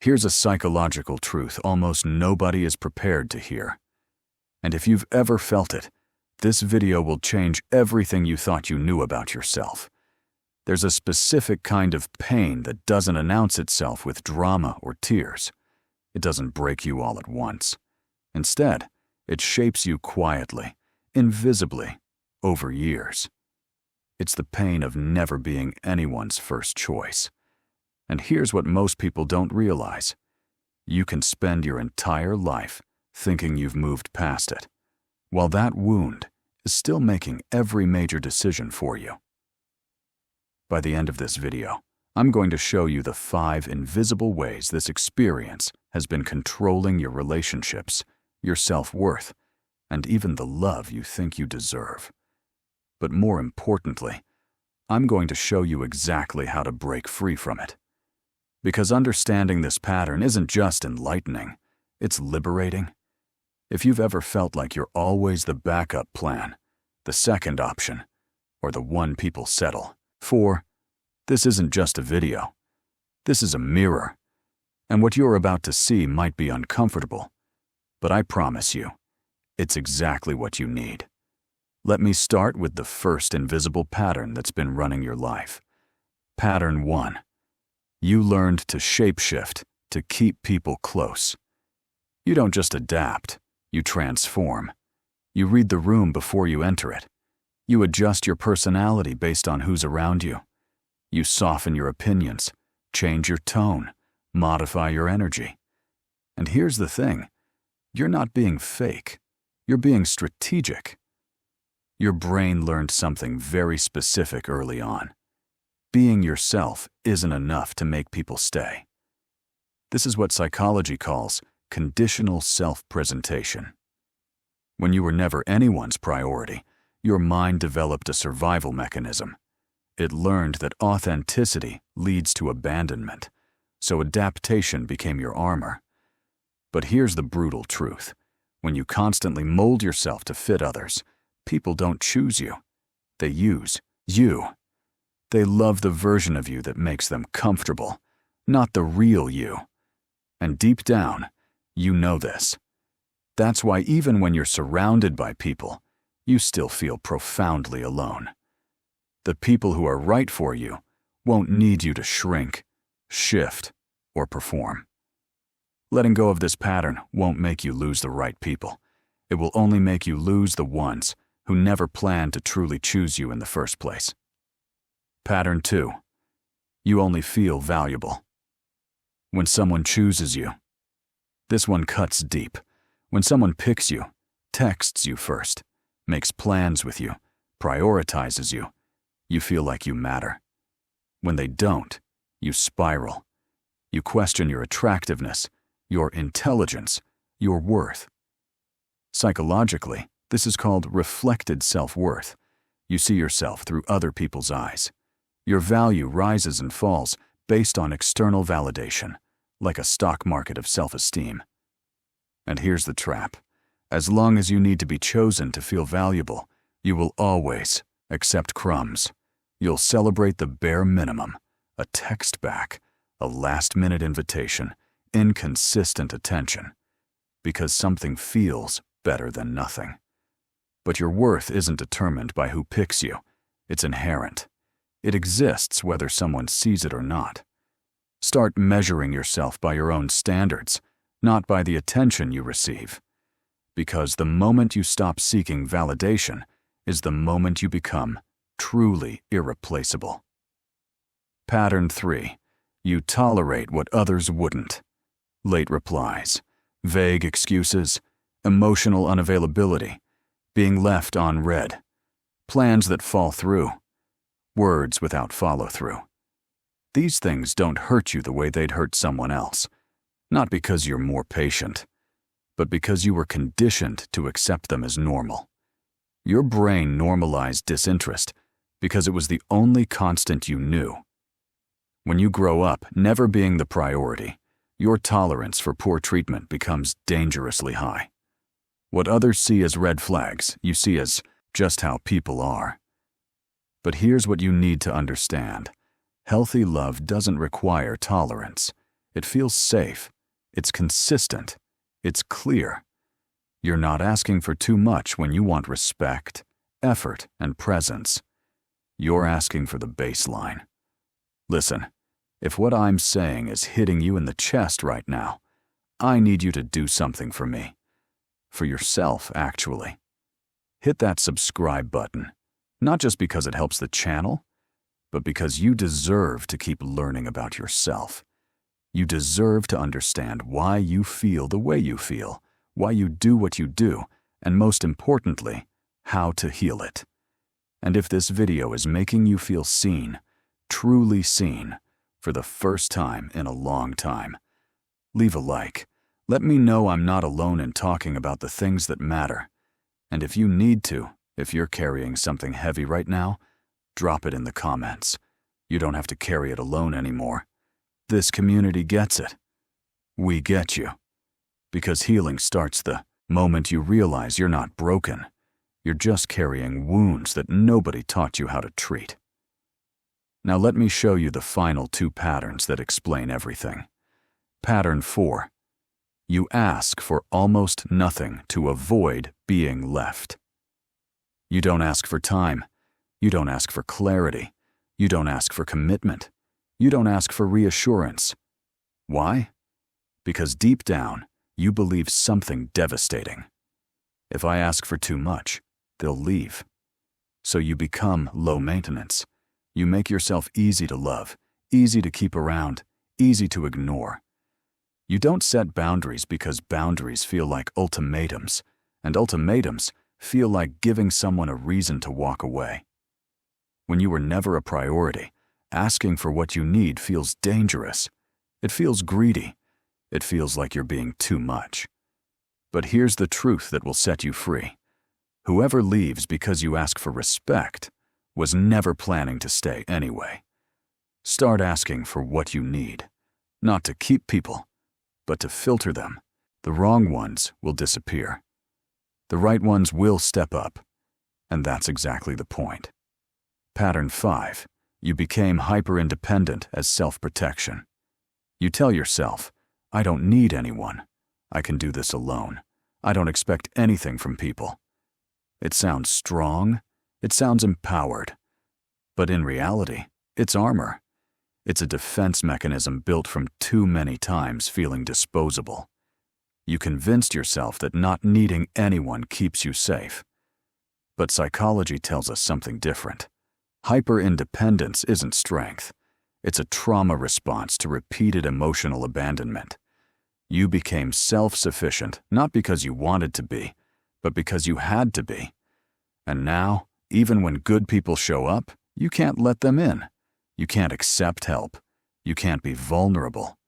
Here's a psychological truth almost nobody is prepared to hear. And if you've ever felt it, this video will change everything you thought you knew about yourself. There's a specific kind of pain that doesn't announce itself with drama or tears. It doesn't break you all at once. Instead, it shapes you quietly, invisibly, over years. It's the pain of never being anyone's first choice. And here's what most people don't realize. You can spend your entire life thinking you've moved past it, while that wound is still making every major decision for you. By the end of this video, I'm going to show you the 5 invisible ways this experience has been controlling your relationships, your self-worth, and even the love you think you deserve. But more importantly, I'm going to show you exactly how to break free from it. Because understanding this pattern isn't just enlightening, it's liberating. If you've ever felt like you're always the backup plan, the second option, or the one people settle for, this isn't just a video. This is a mirror. And what you're about to see might be uncomfortable, but I promise you, it's exactly what you need. Let me start with the first invisible pattern that's been running your life. Pattern 1. You learned to shapeshift to keep people close. You don't just adapt, you transform. You read the room before you enter it. You adjust your personality based on who's around you. You soften your opinions, change your tone, modify your energy. And here's the thing, you're not being fake, you're being strategic. Your brain learned something very specific early on. Being yourself isn't enough to make people stay. This is what psychology calls conditional self-presentation. When you were never anyone's priority, your mind developed a survival mechanism. It learned that authenticity leads to abandonment, so adaptation became your armor. But here's the brutal truth. When you constantly mold yourself to fit others, people don't choose you. They use you. They love the version of you that makes them comfortable, not the real you. And deep down, you know this. That's why even when you're surrounded by people, you still feel profoundly alone. The people who are right for you won't need you to shrink, shift, or perform. Letting go of this pattern won't make you lose the right people. It will only make you lose the ones who never planned to truly choose you in the first place. Pattern 2. You only feel valuable when someone chooses you. This one cuts deep. When someone picks you, texts you first, makes plans with you, prioritizes you, you feel like you matter. When they don't, you spiral. You question your attractiveness, your intelligence, your worth. Psychologically, this is called reflected self-worth. You see yourself through other people's eyes. Your value rises and falls based on external validation, like a stock market of self-esteem. And here's the trap. As long as you need to be chosen to feel valuable, you will always accept crumbs. You'll celebrate the bare minimum, a text back, a last-minute invitation, inconsistent attention, because something feels better than nothing. But your worth isn't determined by who picks you. It's inherent. It exists whether someone sees it or not. Start measuring yourself by your own standards, not by the attention you receive. Because the moment you stop seeking validation is the moment you become truly irreplaceable. Pattern 3. You tolerate what others wouldn't. Late replies, vague excuses, emotional unavailability, being left unread, plans that fall through, words without follow-through. These things don't hurt you the way they'd hurt someone else, not because you're more patient, but because you were conditioned to accept them as normal. Your brain normalized disinterest because it was the only constant you knew. When you grow up never being the priority, your tolerance for poor treatment becomes dangerously high. What others see as red flags, you see as just how people are. But here's what you need to understand. Healthy love doesn't require tolerance. It feels safe. It's consistent. It's clear. You're not asking for too much when you want respect, effort, and presence. You're asking for the baseline. Listen, if what I'm saying is hitting you in the chest right now, I need you to do something for me. For yourself, actually. Hit that subscribe button, not just because it helps the channel, but because you deserve to keep learning about yourself. You deserve to understand why you feel the way you feel, why you do what you do, and most importantly, how to heal it. And if this video is making you feel seen, truly seen, for the first time in a long time, leave a like. Let me know I'm not alone in talking about the things that matter. And if you need to, if you're carrying something heavy right now, drop it in the comments. You don't have to carry it alone anymore. This community gets it. We get you. Because healing starts the moment you realize you're not broken. You're just carrying wounds that nobody taught you how to treat. Now let me show you the final 2 patterns that explain everything. Pattern 4. You ask for almost nothing to avoid being left. You don't ask for time. You don't ask for clarity. You don't ask for commitment. You don't ask for reassurance. Why? Because deep down, you believe something devastating. If I ask for too much, they'll leave. So you become low maintenance. You make yourself easy to love, easy to keep around, easy to ignore. You don't set boundaries because boundaries feel like ultimatums, and ultimatums feel like giving someone a reason to walk away. When you were never a priority, asking for what you need feels dangerous. It feels greedy. It feels like you're being too much. But here's the truth that will set you free. Whoever leaves because you ask for respect was never planning to stay anyway. Start asking for what you need, not to keep people, but to filter them. The wrong ones will disappear. The right ones will step up, and that's exactly the point. Pattern 5. You became hyper-independent as self-protection. You tell yourself, I don't need anyone. I can do this alone. I don't expect anything from people. It sounds strong. It sounds empowered. But in reality, it's armor. It's a defense mechanism built from too many times feeling disposable. You convinced yourself that not needing anyone keeps you safe. But psychology tells us something different. Hyper-independence isn't strength. It's a trauma response to repeated emotional abandonment. You became self-sufficient not because you wanted to be, but because you had to be. And now, even when good people show up, you can't let them in. You can't accept help. You can't be vulnerable.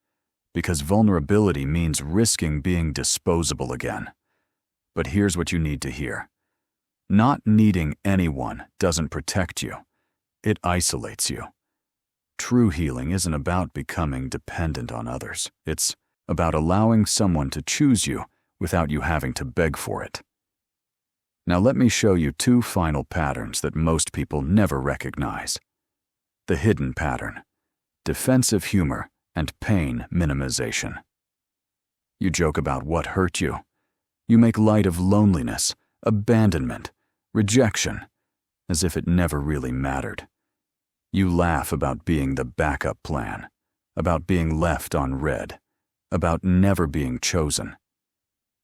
Because vulnerability means risking being disposable again. But here's what you need to hear. Not needing anyone doesn't protect you. It isolates you. True healing isn't about becoming dependent on others. It's about allowing someone to choose you without you having to beg for it. Now let me show you 2 final patterns that most people never recognize. The hidden pattern, defensive humor, and pain minimization. You joke about what hurt you. You make light of loneliness, abandonment, rejection, as if it never really mattered. You laugh about being the backup plan, about being left on red, about never being chosen.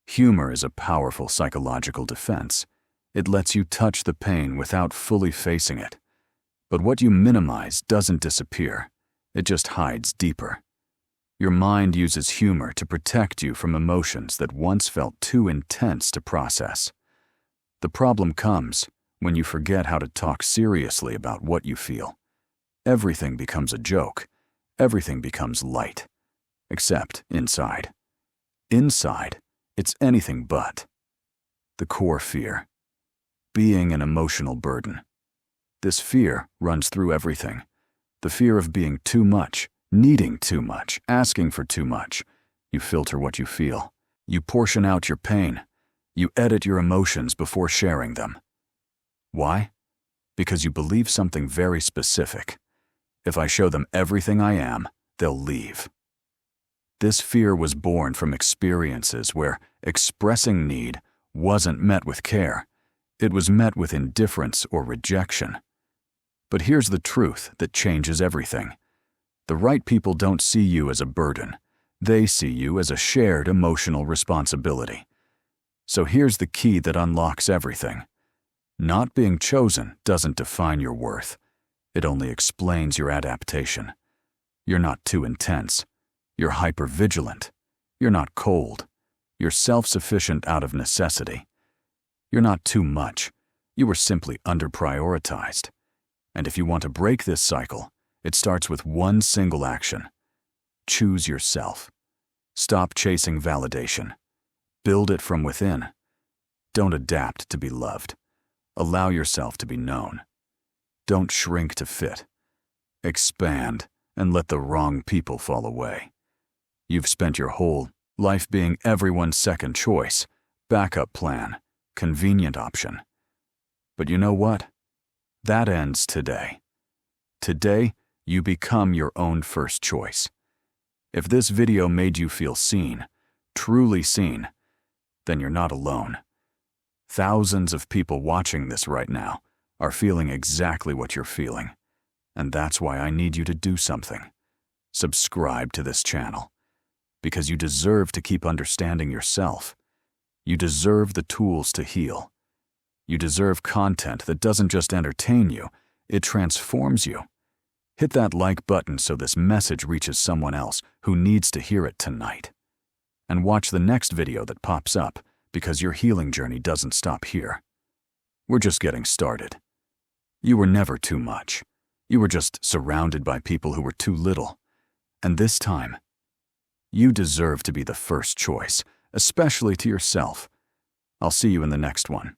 Humor is a powerful psychological defense. It lets you touch the pain without fully facing it. But what you minimize doesn't disappear. It just hides deeper. Your mind uses humor to protect you from emotions that once felt too intense to process. The problem comes when you forget how to talk seriously about what you feel. Everything becomes a joke. Everything becomes light. Except inside. Inside, it's anything but. The core fear. Being an emotional burden. This fear runs through everything. The fear of being too much, needing too much, asking for too much. You filter what you feel. You portion out your pain. You edit your emotions before sharing them. Why? Because you believe something very specific. If I show them everything I am, they'll leave. This fear was born from experiences where expressing need wasn't met with care. It was met with indifference or rejection. But here's the truth that changes everything. The right people don't see you as a burden. They see you as a shared emotional responsibility. So here's the key that unlocks everything. Not being chosen doesn't define your worth. It only explains your adaptation. You're not too intense. You're hypervigilant. You're not cold. You're self-sufficient out of necessity. You're not too much. You were simply underprioritized. And if you want to break this cycle, it starts with one single action. Choose yourself. Stop chasing validation. Build it from within. Don't adapt to be loved. Allow yourself to be known. Don't shrink to fit. Expand and let the wrong people fall away. You've spent your whole life being everyone's second choice, backup plan, convenient option. But you know what? That ends today. Today, you become your own first choice. If this video made you feel seen, truly seen, then you're not alone. Thousands of people watching this right now are feeling exactly what you're feeling. And that's why I need you to do something. Subscribe to this channel. Because you deserve to keep understanding yourself. You deserve the tools to heal. You deserve content that doesn't just entertain you, it transforms you. Hit that like button so this message reaches someone else who needs to hear it tonight. And watch the next video that pops up, because your healing journey doesn't stop here. We're just getting started. You were never too much. You were just surrounded by people who were too little. And this time, you deserve to be the first choice, especially to yourself. I'll see you in the next one.